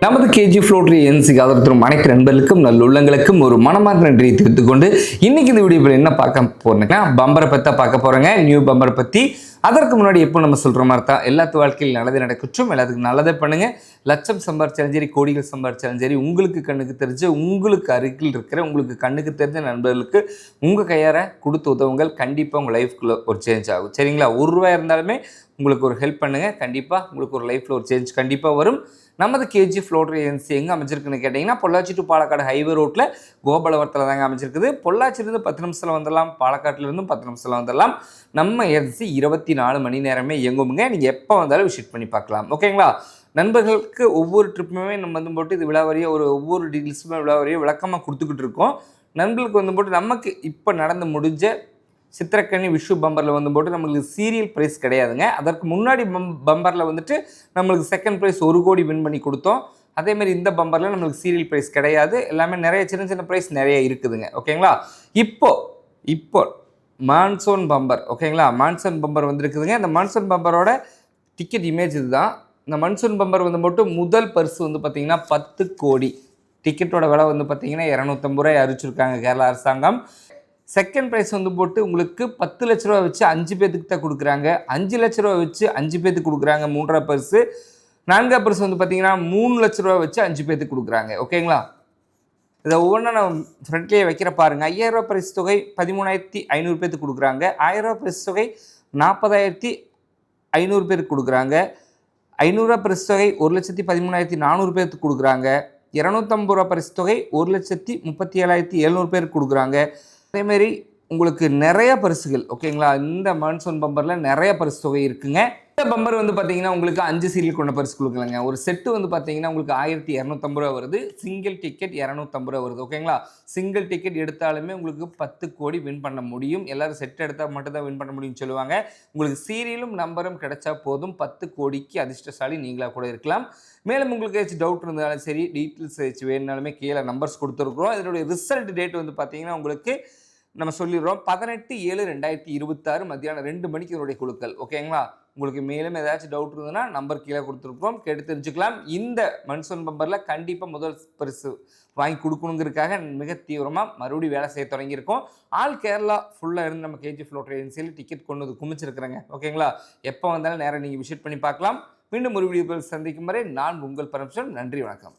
நமது கேஜி ஃப்ளோட்ரி என்சிக்கு ஆதரவு அனைத்து நண்பர்களுக்கும் நல்லுள்ளங்களுக்கும் ஒரு மனமார்ந்த நன்றியை தெரிவித்துக் கொண்டு இன்னைக்கு இந்த வீடியோவில் என்ன பார்க்க போறேன்னா பம்பரை பற்றி பார்க்க போறேங்க. நியூ பம்பரை பற்றி. அதற்கு முன்னாடி எப்போ நம்ம சொல்ற மாதிரி தான் எல்லாத்து வாழ்க்கையில் நல்லது நடக்கட்டும், எல்லாத்துக்கும் நல்லதே பண்ணுங்க. லட்சம் சம்பாரிச்சாலும் சரி, கோடிகள் சம்பாரிச்சாலும் சரி, உங்களுக்கு கண்ணுக்கு தெரிஞ்ச, உங்களுக்கு அருகில் இருக்கிற, உங்களுக்கு கண்ணுக்கு தெரிஞ்ச நண்பர்களுக்கு உங்கள் கையார கொடுத்து உதவுங்கள். கண்டிப்பாக உங்கள் லைஃப்குள்ள ஒரு சேஞ்ச் ஆகும். சரிங்களா? ₹1 இருந்தாலுமே உங்களுக்கு ஒரு ஹெல்ப் பண்ணுங்க. கண்டிப்பாக உங்களுக்கு ஒரு லைஃப்பில் ஒரு சேஞ்ச் கண்டிப்பாக வரும். நமது கேஜி ஃப்ளோட்ரி ஏஜென்சி எங்கே அமைச்சிருக்குன்னு கேட்டிங்கன்னா, பொள்ளாச்சி டு பாலக்காடு ஹைவே ரோட்டில் கோபாலபுரத்தில் தாங்க அமைச்சிருக்குது. பொள்ளாச்சியிலேருந்து 10 நிமிஷத்தில் வந்துடலாம், பாலக்காட்டிலேருந்து 10 நிமிஷத்தில் வந்துடலாம். நம்ம ஏஜென்சி 24 மணி நேரமே இயங்குமுங்க. நீங்கள் எப்போ வந்தாலும் விசிட் பண்ணி பார்க்கலாம். ஓகேங்களா? நண்பர்களுக்கு ஒவ்வொரு ட்ரிப்புமே நம்ம வந்து போட்டு இது விழாவரியாக ஒவ்வொரு டீட்டெயில்ஸுமே விழாவரியாக விளக்கமாக கொடுத்துக்கிட்டு இருக்கோம். நண்பர்களுக்கு வந்து போட்டு நமக்கு இப்போ நடந்து முடிஞ்ச சித்திரக்கனி விஷு பம்பரில் வந்து போட்டு நம்மளுக்கு சீரியல் ப்ரைஸ் கிடையாதுங்க. அதற்கு முன்னாடி பம்பரில் வந்துட்டு நம்மளுக்கு செகண்ட் ப்ரைஸ் 1 கோடி வின் பண்ணி கொடுத்தோம். அதேமாதிரி இந்த பம்பரில் நம்மளுக்கு சீரியல் ப்ரைஸ் கிடையாது. எல்லாமே நிறைய சின்ன சின்ன ப்ரைஸ் நிறைய இருக்குதுங்க. ஓகேங்களா? இப்போ மான்சூன் பம்பர், ஓகேங்களா? மான்சூன் பம்பர் வந்துருக்குதுங்க. இந்த மான்சூன் பம்பரோட டிக்கெட் இமேஜ் இதுதான். இந்த மான்சூன் பம்பர் வந்து போட்டு முதல் பரிசு வந்து பார்த்திங்கன்னா 10 கோடி. டிக்கெட்டோட விலை வந்து பார்த்திங்கன்னா ₹250 அறிவிச்சிருக்காங்க கேரளா அரசாங்கம். செகண்ட் ப்ரைஸ் வந்து போட்டு உங்களுக்கு 10 லட்ச ரூபா வச்சு 5 பேத்துக்கு தான் கொடுக்குறாங்க. 5 லட்ச ரூபா வச்சு 5 பேத்துக்கு கொடுக்குறாங்க 3ஆம் பரிசு. 4ஆம் பரிசு வந்து பார்த்தீங்கன்னா 3 லட்ச ரூபா வச்சு 5 பேத்துக்கு கொடுக்குறாங்க. ஓகேங்களா? இதை ஒவ்வொன்றா நான் ஃப்ரண்ட்லேயே வைக்கிற பாருங்கள். 5000 ரூபா பரிசு தொகை 13,500 பேத்துக்கு கொடுக்குறாங்க. 1000 ரூபா பரிசு தொகை 40,500 பேருக்கு கொடுக்குறாங்க. 500 ரூபா பரிசு தொகை 1,13,400 பேருக்கு கொடுக்குறாங்க. 250 ரூபா பரிசு தொகை 1,37,700 பேருக்கு கொடுக்குறாங்க. அதேமாரி உங்களுக்கு நிறைய பரிசுகள், ஓகேங்களா? இந்த மான்சூன் பம்பரில் நிறைய பரிசு தொகை இருக்குங்க. இந்த பம்பர் வந்து பார்த்தீங்கன்னா உங்களுக்கு 5 சீரியல் கொண்ட பரிசு கொடுக்கலங்க. ஒரு செட்டு வந்து பார்த்தீங்கன்னா உங்களுக்கு 1,250 ரூபா வருது. சிங்கிள் டிக்கெட் 250 ரூபா வருது. ஓகேங்களா? சிங்கிள் டிக்கெட் எடுத்தாலுமே உங்களுக்கு 10 கோடி வின் பண்ண முடியும். எல்லாரும் செட் எடுத்தால் மட்டும் தான் வின் பண்ண முடியும்னு சொல்லுவாங்க. உங்களுக்கு சீரியலும் நம்பரும் கிடைச்சா போதும். 10 கோடிக்கு அதிர்ஷ்டசாலி நீங்களாக கூட இருக்கலாம். மேலும் உங்களுக்கு ஏதாச்சும் டவுட் இருந்தாலும் சரி, டீட்டெயில்ஸ் ஏதாச்சும் வேணுனாலுமே கீழே நம்பர்ஸ் கொடுத்துருக்குறோம். இதனுடைய ரிசல்ட் டேட் வந்து பார்த்தீங்கன்னா உங்களுக்கு நம்ம சொல்லிடுறோம் 18/7/2026 மத்தியானம் 2 மணிக்கு இதனுடைய குழுக்கள். ஓகேங்களா? உங்களுக்கு மேலும் ஏதாச்சும் டவுட் இருந்ததுன்னா நம்பர் கீழே கொடுத்துருப்போம், கேட்டு தெரிஞ்சுக்கலாம். இந்த மான்சூன் பம்பரில் கண்டிப்பாக முதல் பரிசு வாங்கி கொடுக்கணுங்கிறதுக்காக மிக தீவிரமாக மறுபடியும் வேலை செய்ய தொடங்கியிருக்கோம். ஆல் கேரளா ஃபுல்லாக இருந்து நம்ம கேஜி ஃப்ளோட்ரி ஏஜென்சியில் டிக்கெட் கொண்டு வந்து குமிச்சிருக்கிறேங்க. ஓகேங்களா? எப்போ வந்தாலும் நேரம் நீங்கள் விசிட் பண்ணி பார்க்கலாம். மீண்டும் ஒரு வீடியோவில் சந்திக்கும் வரை நான் உங்கள் பரமேஸ்வரன். நன்றி, வணக்கம்.